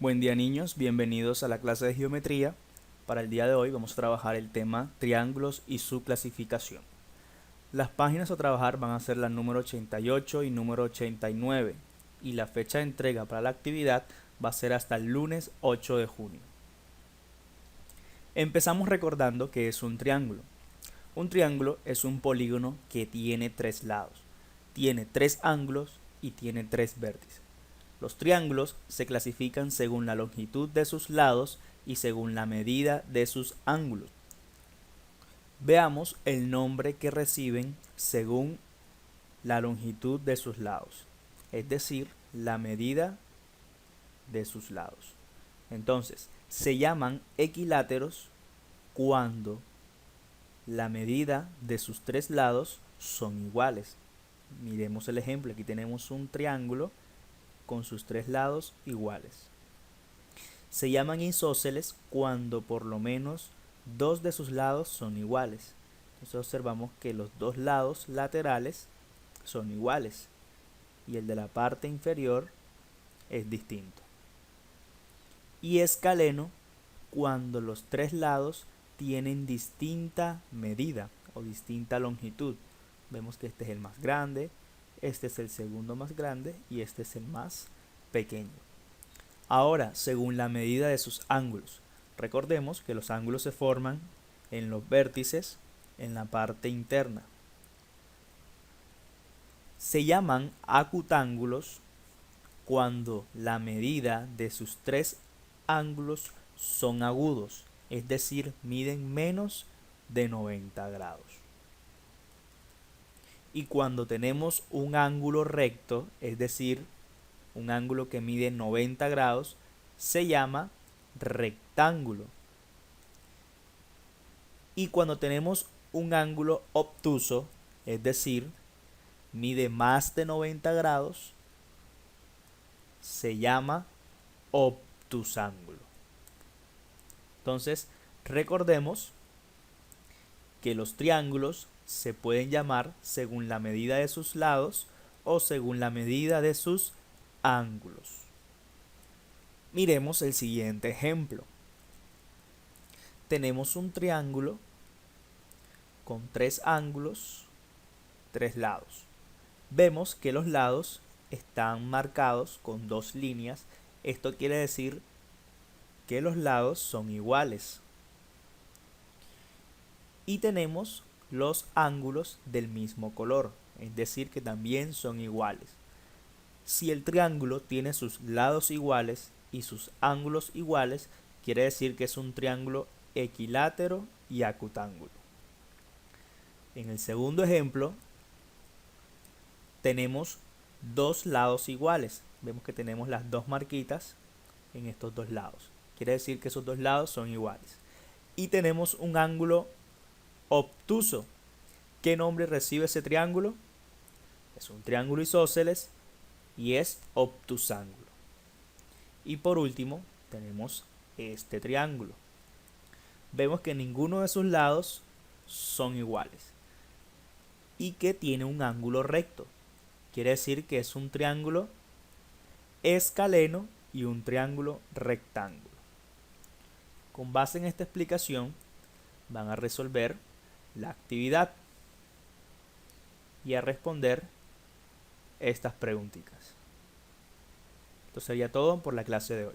Buen día niños, bienvenidos a la clase de geometría. Para el día de hoy vamos a trabajar el tema triángulos y su clasificación. Las páginas a trabajar van a ser la número 88 y número 89 y la fecha de entrega para la actividad va a ser hasta el lunes 8 de junio. Empezamos recordando que es un triángulo. Un triángulo es un polígono que tiene tres lados, tiene tres ángulos y tiene tres vértices. Los triángulos se clasifican según la longitud de sus lados y según la medida de sus ángulos. Veamos el nombre que reciben según la longitud de sus lados, es decir, la medida de sus lados. Entonces, se llaman equiláteros cuando la medida de sus tres lados son iguales. Miremos el ejemplo, aquí tenemos un triángulo con sus tres lados iguales. Se llaman isósceles cuando por lo menos dos de sus lados son iguales. Entonces observamos que los dos lados laterales son iguales y el de la parte inferior es distinto. Y escaleno cuando los tres lados tienen distinta medida o distinta longitud. Vemos que este es el más grande, este es el segundo más grande y este es el más pequeño. Ahora, según la medida de sus ángulos, recordemos que los ángulos se forman en los vértices, en la parte interna. Se llaman acutángulos cuando la medida de sus tres ángulos son agudos, es decir, miden menos de 90 grados. Y cuando tenemos un ángulo recto, es decir, un ángulo que mide 90 grados, se llama rectángulo. Y cuando tenemos un ángulo obtuso, es decir, mide más de 90 grados, se llama obtusángulo. Entonces, recordemos que los triángulos se pueden llamar según la medida de sus lados o según la medida de sus ángulos. Miremos el siguiente ejemplo. Tenemos un triángulo con tres ángulos, tres lados. Vemos que los lados están marcados con dos líneas. Esto quiere decir que los lados son iguales. Y tenemos los ángulos del mismo color, es decir, que también son iguales. Si el triángulo tiene sus lados iguales y sus ángulos iguales, quiere decir que es un triángulo equilátero y acutángulo. En el segundo ejemplo, tenemos dos lados iguales. Vemos que tenemos las dos marquitas en estos dos lados. Quiere decir que esos dos lados son iguales. Y tenemos un ángulo obtuso. ¿Qué nombre recibe ese triángulo? Es un triángulo isósceles y es obtusángulo. Y por último, tenemos este triángulo. Vemos que ninguno de sus lados son iguales y que tiene un ángulo recto. Quiere decir que es un triángulo escaleno y un triángulo rectángulo. Con base en esta explicación, van a resolver la actividad y a responder estas preguntitas. Esto sería todo por la clase de hoy.